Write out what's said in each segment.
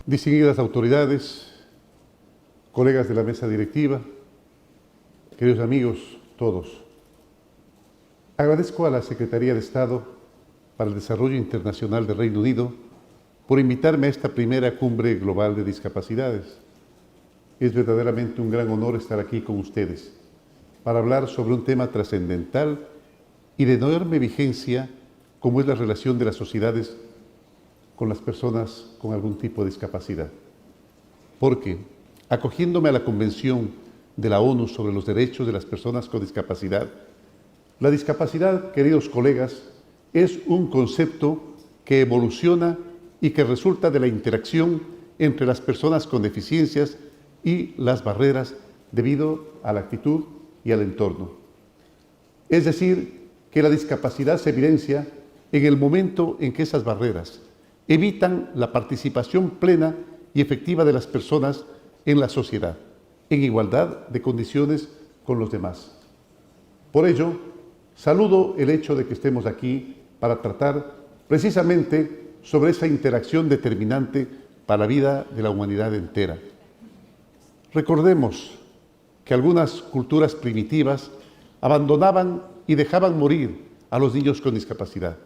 Distinguidas autoridades, colegas de la mesa directiva, queridos amigos, todos. Agradezco a la Secretaría de Estado para el Desarrollo Internacional del Reino Unido por invitarme a esta primera cumbre global de discapacidades. Es verdaderamente un gran honor estar aquí con ustedes para hablar sobre un tema trascendental y de enorme vigencia como es la relación de las sociedades con las personas con algún tipo de discapacidad. Porque, acogiéndome a la Convención de la ONU sobre los derechos de las personas con discapacidad, la discapacidad, queridos colegas, es un concepto que evoluciona y que resulta de la interacción entre las personas con deficiencias y las barreras debido a la actitud y al entorno. Es decir, que la discapacidad se evidencia en el momento en que esas barreras evitan la participación plena y efectiva de las personas en la sociedad, en igualdad de condiciones con los demás. Por ello, saludo el hecho de que estemos aquí para tratar precisamente sobre esa interacción determinante para la vida de la humanidad entera. Recordemos que algunas culturas primitivas abandonaban y dejaban morir a los niños con discapacidad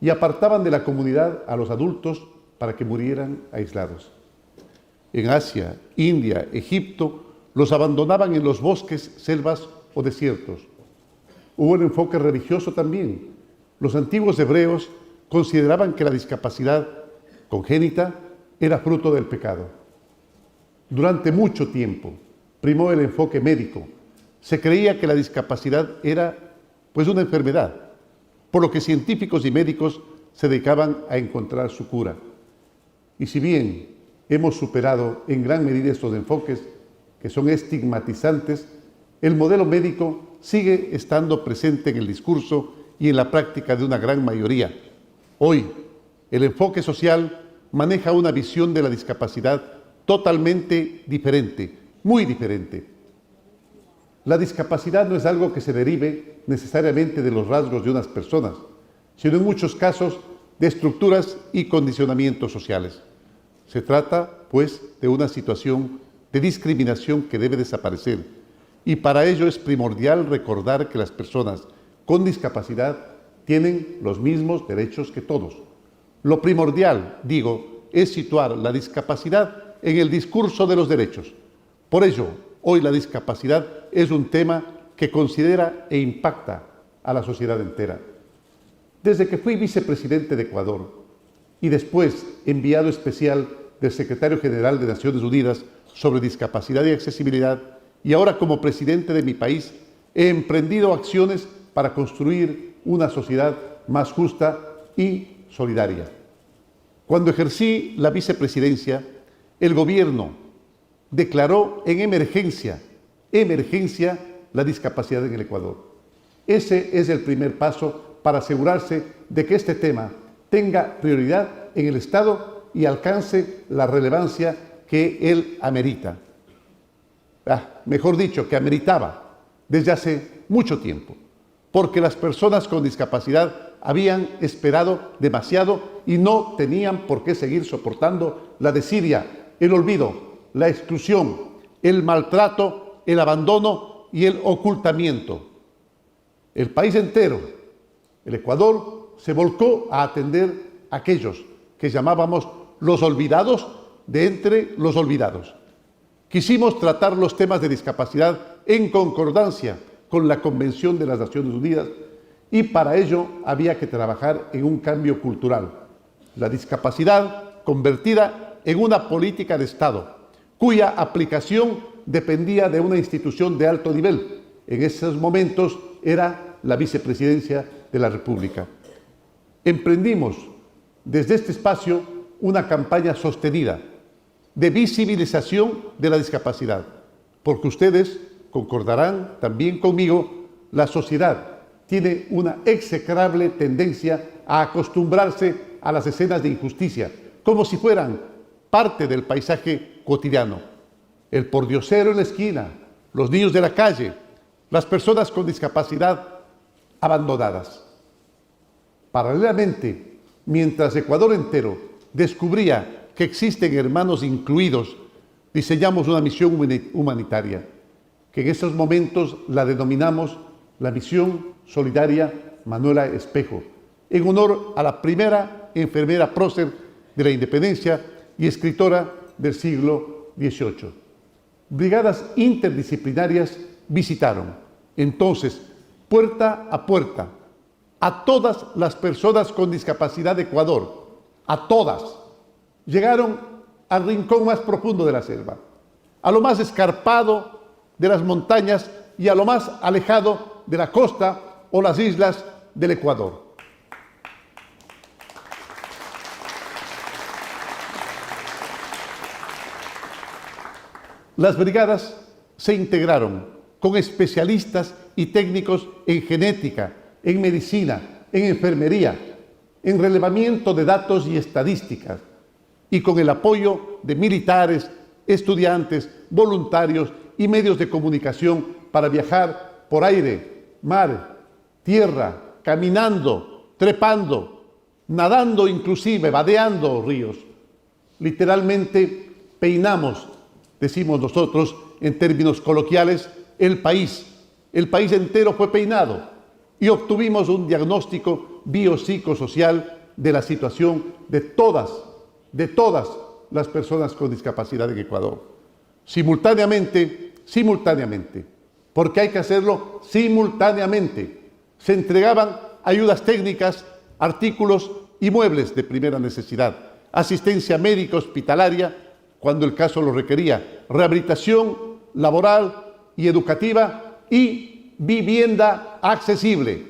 y apartaban de la comunidad a los adultos para que murieran aislados. En Asia, India, Egipto, los abandonaban en los bosques, selvas o desiertos. Hubo un enfoque religioso también. Los antiguos hebreos consideraban que la discapacidad congénita era fruto del pecado. Durante mucho tiempo primó el enfoque médico. Se creía que la discapacidad era, una enfermedad, por lo que científicos y médicos se dedicaban a encontrar su cura. Y si bien hemos superado en gran medida estos enfoques, que son estigmatizantes, el modelo médico sigue estando presente en el discurso y en la práctica de una gran mayoría. Hoy, el enfoque social maneja una visión de la discapacidad totalmente diferente, muy diferente. La discapacidad no es algo que se derive necesariamente de los rasgos de unas personas, sino en muchos casos de estructuras y condicionamientos sociales. Se trata, de una situación de discriminación que debe desaparecer, y para ello es primordial recordar que las personas con discapacidad tienen los mismos derechos que todos. Lo primordial, es situar la discapacidad en el discurso de los derechos. Por ello, hoy la discapacidad es un tema que considera e impacta a la sociedad entera. Desde que fui vicepresidente de Ecuador y después enviado especial del Secretario General de Naciones Unidas sobre discapacidad y accesibilidad, y ahora como presidente de mi país, he emprendido acciones para construir una sociedad más justa y solidaria. Cuando ejercí la vicepresidencia, el gobierno declaró en emergencia la discapacidad en el Ecuador. Ese es el primer paso para asegurarse de que este tema tenga prioridad en el Estado y alcance la relevancia que él amerita. Mejor dicho, que ameritaba desde hace mucho tiempo, porque las personas con discapacidad habían esperado demasiado y no tenían por qué seguir soportando la desidia, el olvido, la exclusión, el maltrato, el abandono y el ocultamiento. El país entero, el Ecuador, se volcó a atender a aquellos que llamábamos los olvidados de entre los olvidados. Quisimos tratar los temas de discapacidad en concordancia con la Convención de las Naciones Unidas y para ello había que trabajar en un cambio cultural. La discapacidad convertida en una política de Estado, cuya aplicación dependía de una institución de alto nivel. En esos momentos era la Vicepresidencia de la República. Emprendimos desde este espacio una campaña sostenida de visibilización de la discapacidad, porque ustedes concordarán también conmigo, la sociedad tiene una execrable tendencia a acostumbrarse a las escenas de injusticia, como si fueran parte del paisaje cotidiano. El pordiosero en la esquina, los niños de la calle, las personas con discapacidad abandonadas. Paralelamente, mientras Ecuador entero descubría que existen hermanos incluidos, diseñamos una misión humanitaria, que en estos momentos la denominamos la Misión Solidaria Manuela Espejo, en honor a la primera enfermera prócer de la independencia y escritora del siglo XVIII. Brigadas interdisciplinarias visitaron entonces, puerta a todas las personas con discapacidad de Ecuador, a todas. Llegaron al rincón más profundo de la selva, a lo más escarpado de las montañas y a lo más alejado de la costa o las islas del Ecuador. Las brigadas se integraron con especialistas y técnicos en genética, en medicina, en enfermería, en relevamiento de datos y estadísticas, y con el apoyo de militares, estudiantes, voluntarios y medios de comunicación para viajar por aire, mar, tierra, caminando, trepando, nadando, inclusive vadeando ríos. Literalmente peinamos, decimos nosotros en términos coloquiales, el país entero fue peinado y obtuvimos un diagnóstico biopsicosocial de la situación de todas las personas con discapacidad en Ecuador. Simultáneamente, porque hay que hacerlo simultáneamente, se entregaban ayudas técnicas, artículos y muebles de primera necesidad, asistencia médica hospitalaria cuando el caso lo requería, rehabilitación laboral y educativa y vivienda accesible.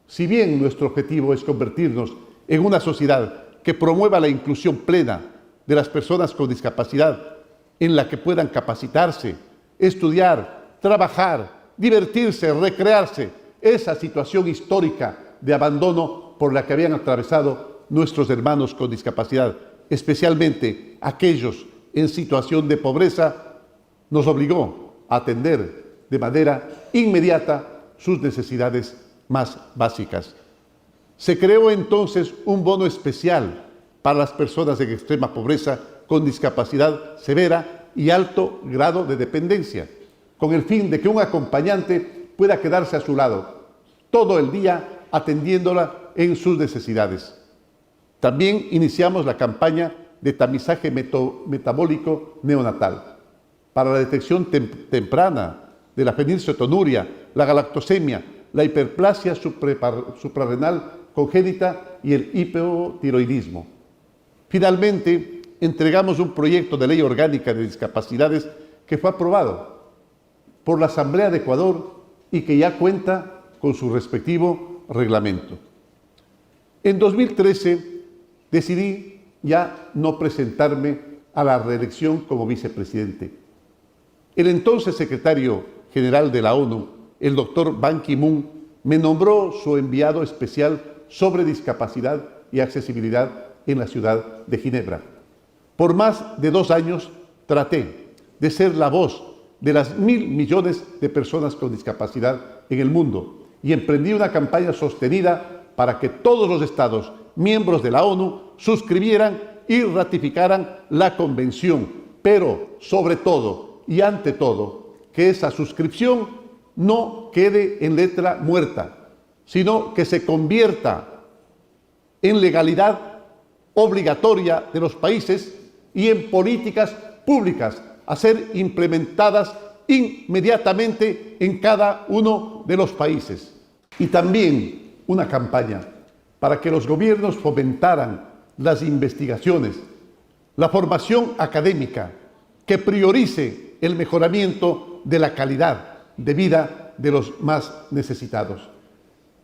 Si bien nuestro objetivo es convertirnos en una sociedad que promueva la inclusión plena de las personas con discapacidad, en la que puedan capacitarse, estudiar, trabajar, divertirse, recrearse, esa situación histórica de abandono por la que habían atravesado nuestros hermanos con discapacidad, especialmente aquellos en situación de pobreza, nos obligó a atender de manera inmediata sus necesidades más básicas. Se creó entonces un bono especial para las personas en extrema pobreza con discapacidad severa y alto grado de dependencia, con el fin de que un acompañante pueda quedarse a su lado todo el día atendiéndola en sus necesidades. También iniciamos la campaña de tamizaje metabólico neonatal para la detección temprana de la fenilcetonuria, la galactosemia, la hiperplasia suprarrenal congénita y el hipotiroidismo. Finalmente, entregamos un proyecto de ley orgánica de discapacidades que fue aprobado por la Asamblea de Ecuador y que ya cuenta con su respectivo reglamento. En 2013 decidí ya no presentarme a la reelección como vicepresidente. El entonces secretario general de la ONU, el doctor Ban Ki-moon, me nombró su enviado especial sobre discapacidad y accesibilidad en la ciudad de Ginebra. Por más de 2 años traté de ser la voz de las 1.000 millones de personas con discapacidad en el mundo y emprendí una campaña sostenida para que todos los estados miembros de la ONU suscribieran y ratificaran la convención, pero sobre todo y ante todo, que esa suscripción no quede en letra muerta, sino que se convierta en legalidad obligatoria de los países y en políticas públicas a ser implementadas inmediatamente en cada uno de los países. Y también una campaña para que los gobiernos fomentaran las investigaciones, la formación académica, que priorice el mejoramiento de la calidad de vida de los más necesitados.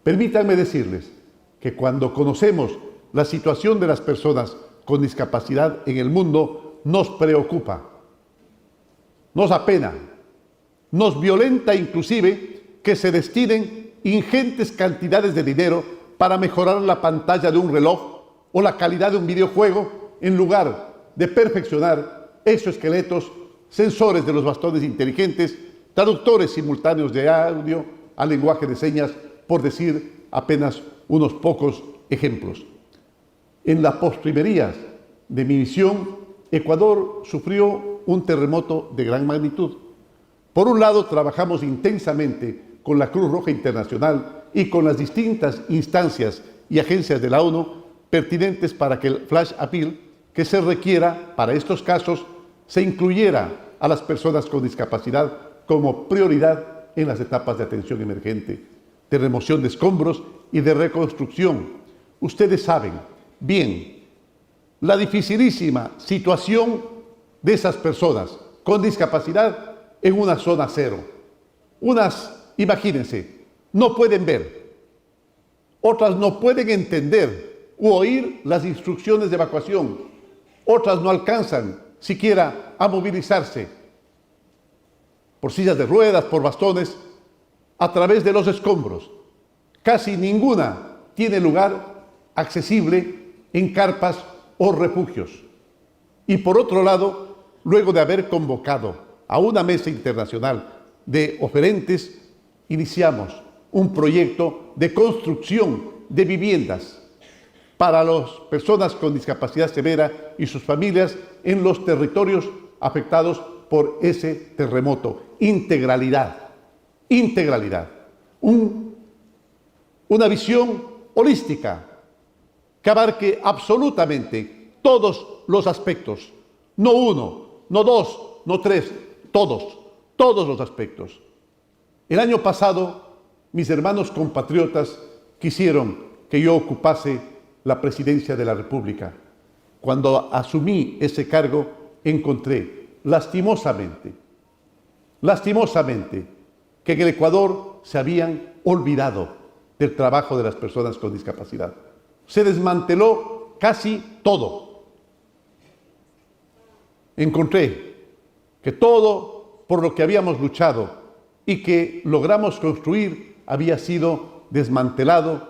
Permítanme decirles que cuando conocemos la situación de las personas con discapacidad en el mundo, nos preocupa, nos apena, nos violenta inclusive que se destinen ingentes cantidades de dinero para mejorar la pantalla de un reloj o la calidad de un videojuego en lugar de perfeccionar exoesqueletos, sensores de los bastones inteligentes, traductores simultáneos de audio a lenguaje de señas, por decir apenas unos pocos ejemplos. En las postrimerías de mi misión, Ecuador sufrió un terremoto de gran magnitud. Por un lado, trabajamos intensamente con la Cruz Roja Internacional y con las distintas instancias y agencias de la ONU pertinentes para que el flash appeal que se requiera para estos casos se incluyera a las personas con discapacidad como prioridad en las etapas de atención emergente, de remoción de escombros y de reconstrucción. Ustedes saben bien la dificilísima situación de esas personas con discapacidad en una zona cero. Unas, imagínense, no pueden ver, otras no pueden entender u oír las instrucciones de evacuación, otras no alcanzan siquiera a movilizarse por sillas de ruedas, por bastones, a través de los escombros. Casi ninguna tiene lugar accesible en carpas o refugios. Y por otro lado, luego de haber convocado a una mesa internacional de oferentes, iniciamos un proyecto de construcción de viviendas para las personas con discapacidad severa y sus familias en los territorios afectados por ese terremoto. Integralidad. Una visión holística que abarque absolutamente todos los aspectos, no uno, no dos, no tres, todos los aspectos. El año pasado, mis hermanos compatriotas quisieron que yo ocupase la presidencia de la República. Cuando asumí ese cargo, encontré, lastimosamente, que en el Ecuador se habían olvidado del trabajo de las personas con discapacidad. Se desmanteló casi todo. Encontré que todo por lo que habíamos luchado y que logramos construir había sido desmantelado,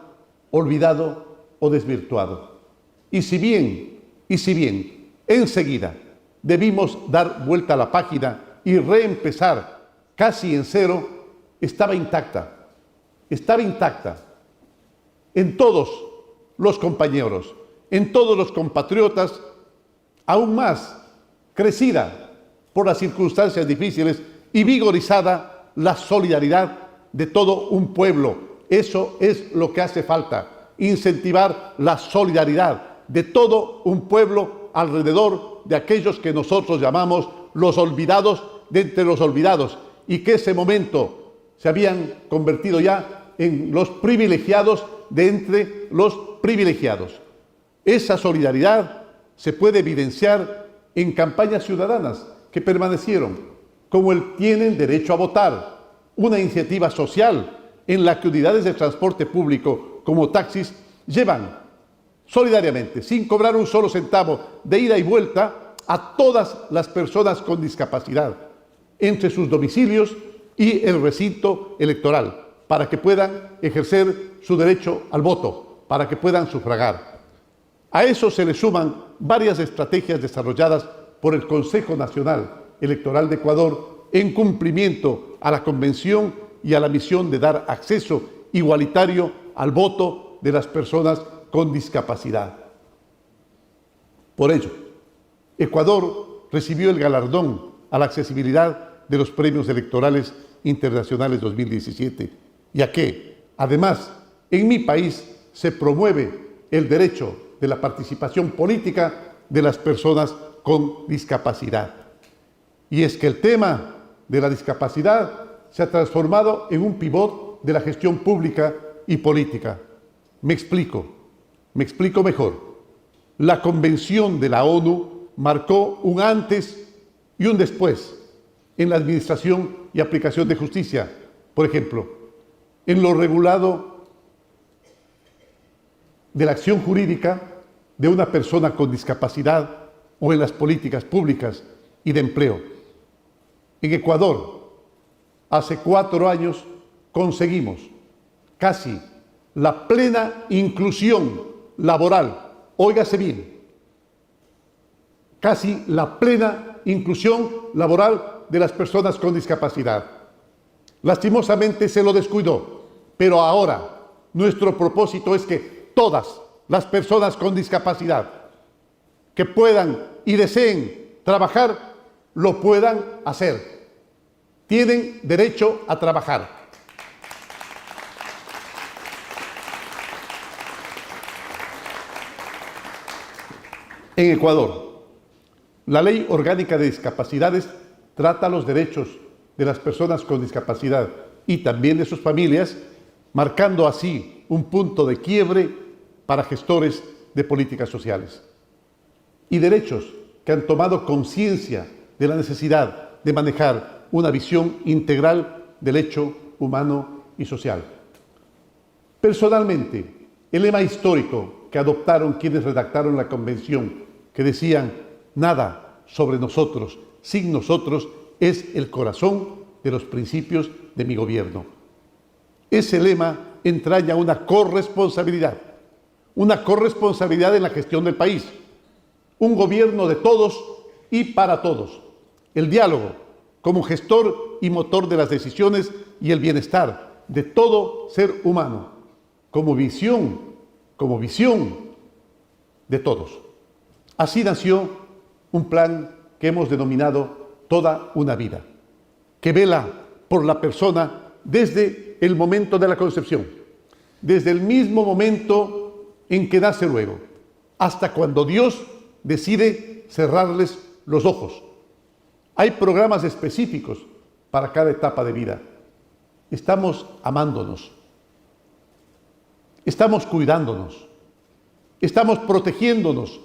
olvidado o desvirtuado. Y si bien enseguida debimos dar vuelta a la página y reempezar casi en cero, estaba intacta en todos los compañeros, en todos los compatriotas, aún más crecida por las circunstancias difíciles y vigorizada la solidaridad de todo un pueblo. Eso es lo que hace falta, incentivar la solidaridad de todo un pueblo alrededor de aquellos que nosotros llamamos los olvidados de entre los olvidados y que ese momento se habían convertido ya en los privilegiados de entre los privilegiados. Esa solidaridad se puede evidenciar en campañas ciudadanas que permanecieron, como el Tienen Derecho a Votar, una iniciativa social en la que unidades de transporte público como taxis llevan solidariamente, sin cobrar un solo centavo de ida y vuelta, a todas las personas con discapacidad entre sus domicilios y el recinto electoral, para que puedan ejercer su derecho al voto, para que puedan sufragar. A eso se le suman varias estrategias desarrolladas por el Consejo Nacional Electoral de Ecuador en cumplimiento a la Convención y a la misión de dar acceso igualitario al voto de las personas con discapacidad. Por ello, Ecuador recibió el galardón a la accesibilidad de los Premios Electorales Internacionales 2017, ya que, además, en mi país se promueve el derecho de la participación política de las personas con discapacidad. Y es que el tema de la discapacidad se ha transformado en un pivot de la gestión pública y política. Me explico mejor. La Convención de la ONU marcó un antes y un después en la administración y aplicación de justicia. Por ejemplo, en lo regulado de la acción jurídica de una persona con discapacidad o en las políticas públicas y de empleo. En Ecuador, hace 4 años, conseguimos casi la plena inclusión laboral. Óigase bien, casi la plena inclusión laboral de las personas con discapacidad. Lastimosamente se lo descuidó, pero ahora nuestro propósito es que todas las personas con discapacidad que puedan y deseen trabajar, lo puedan hacer. Tienen derecho a trabajar. En Ecuador, la Ley Orgánica de Discapacidades trata los derechos de las personas con discapacidad y también de sus familias, marcando así un punto de quiebre para gestores de políticas sociales. Y derechos que han tomado conciencia de la necesidad de manejar una visión integral del hecho humano y social. Personalmente, el lema histórico que adoptaron quienes redactaron la Convención, que decían nada sobre nosotros, sin nosotros, es el corazón de los principios de mi gobierno. Ese lema entraña una corresponsabilidad en la gestión del país, un gobierno de todos y para todos, el diálogo como gestor y motor de las decisiones y el bienestar de todo ser humano, como visión de todos. Así nació un plan que hemos denominado Toda una Vida, que vela por la persona desde el momento de la concepción, desde el mismo momento en que nace luego, hasta cuando Dios decide cerrarles los ojos. Hay programas específicos para cada etapa de vida. Estamos amándonos, estamos cuidándonos, estamos protegiéndonos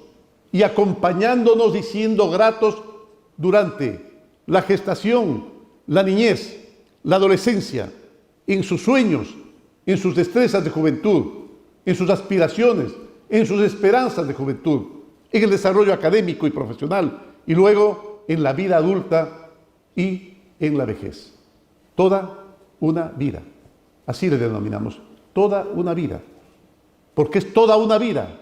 y acompañándonos y siendo gratos durante la gestación, la niñez, la adolescencia, en sus sueños, en sus destrezas de juventud, en sus aspiraciones, en sus esperanzas de juventud, en el desarrollo académico y profesional, y luego en la vida adulta y en la vejez. Toda una vida. Así le denominamos, toda una vida. Porque es toda una vida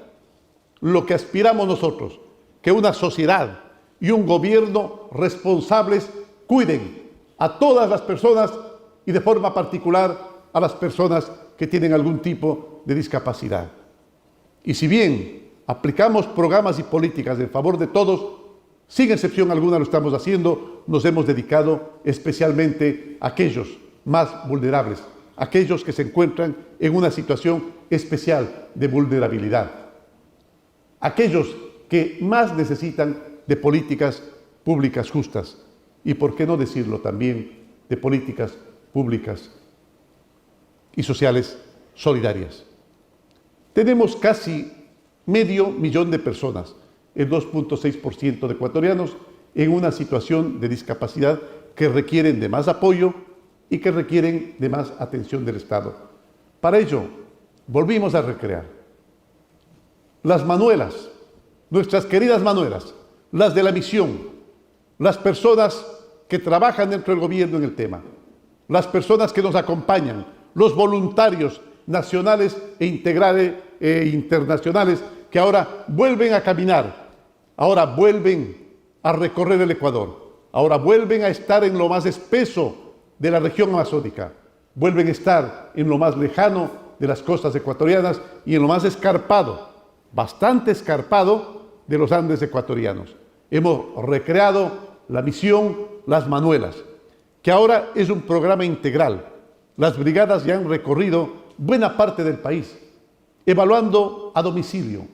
lo que aspiramos nosotros, que una sociedad y un gobierno responsables cuiden a todas las personas y de forma particular a las personas que tienen algún tipo de discapacidad. Y si bien aplicamos programas y políticas en favor de todos, sin excepción alguna lo estamos haciendo, nos hemos dedicado especialmente a aquellos más vulnerables, aquellos que se encuentran en una situación especial de vulnerabilidad, aquellos que más necesitan de políticas públicas justas y, por qué no decirlo también, de políticas públicas y sociales solidarias. Tenemos casi 500.000 de personas, el 2.6% de ecuatorianos, en una situación de discapacidad que requieren de más apoyo y que requieren de más atención del Estado. Para ello, volvimos a recrear las manuelas, nuestras queridas manuelas, las de la misión, las personas que trabajan dentro del gobierno en el tema, las personas que nos acompañan, los voluntarios nacionales e internacionales que ahora vuelven a caminar, ahora vuelven a recorrer el Ecuador, ahora vuelven a estar en lo más espeso de la región amazónica, vuelven a estar en lo más lejano de las costas ecuatorianas y en lo más escarpado, bastante escarpado, de los Andes ecuatorianos. Hemos recreado la misión Las Manuelas, que ahora es un programa integral. Las brigadas ya han recorrido buena parte del país, evaluando a domicilio,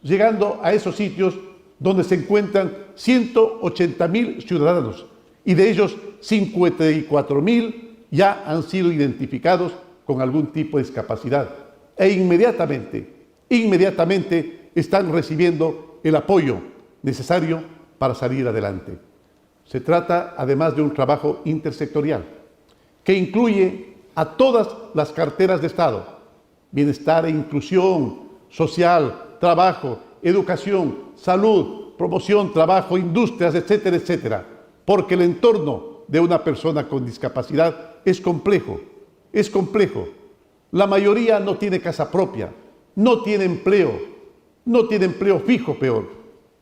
llegando a esos sitios donde se encuentran 180.000 ciudadanos y de ellos 54.000 ya han sido identificados con algún tipo de discapacidad e inmediatamente están recibiendo el apoyo necesario para salir adelante. Se trata además de un trabajo intersectorial que incluye a todas las carteras de Estado: bienestar e inclusión social, trabajo, educación, salud, promoción, trabajo, industrias, etcétera, etcétera. Porque el entorno de una persona con discapacidad es complejo, es complejo. La mayoría no tiene casa propia, no tiene empleo fijo peor,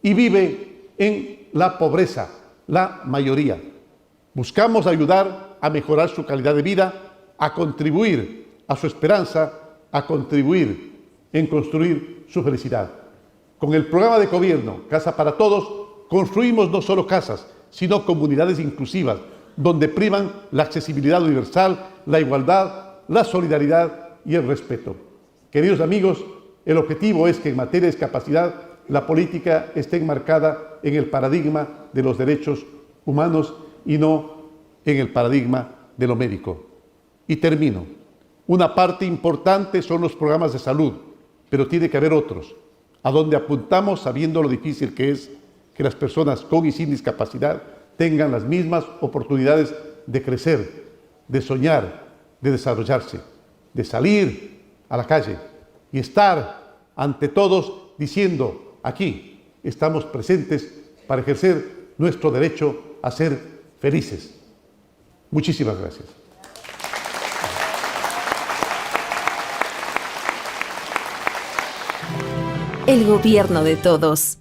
y vive en la pobreza, la mayoría. Buscamos ayudar a mejorar su calidad de vida, a contribuir a su esperanza, a contribuir en construir su felicidad. Con el programa de gobierno Casa para Todos, construimos no solo casas, sino comunidades inclusivas, donde priman la accesibilidad universal, la igualdad, la solidaridad y el respeto. Queridos amigos, el objetivo es que en materia de discapacidad la política esté enmarcada en el paradigma de los derechos humanos y no en el paradigma de lo médico. Y termino. Una parte importante son los programas de salud, pero tiene que haber otros, a donde apuntamos sabiendo lo difícil que es que las personas con y sin discapacidad tengan las mismas oportunidades de crecer, de soñar, de desarrollarse, de salir a la calle y estar ante todos diciendo: aquí estamos presentes para ejercer nuestro derecho a ser felices. Muchísimas gracias. El gobierno de todos.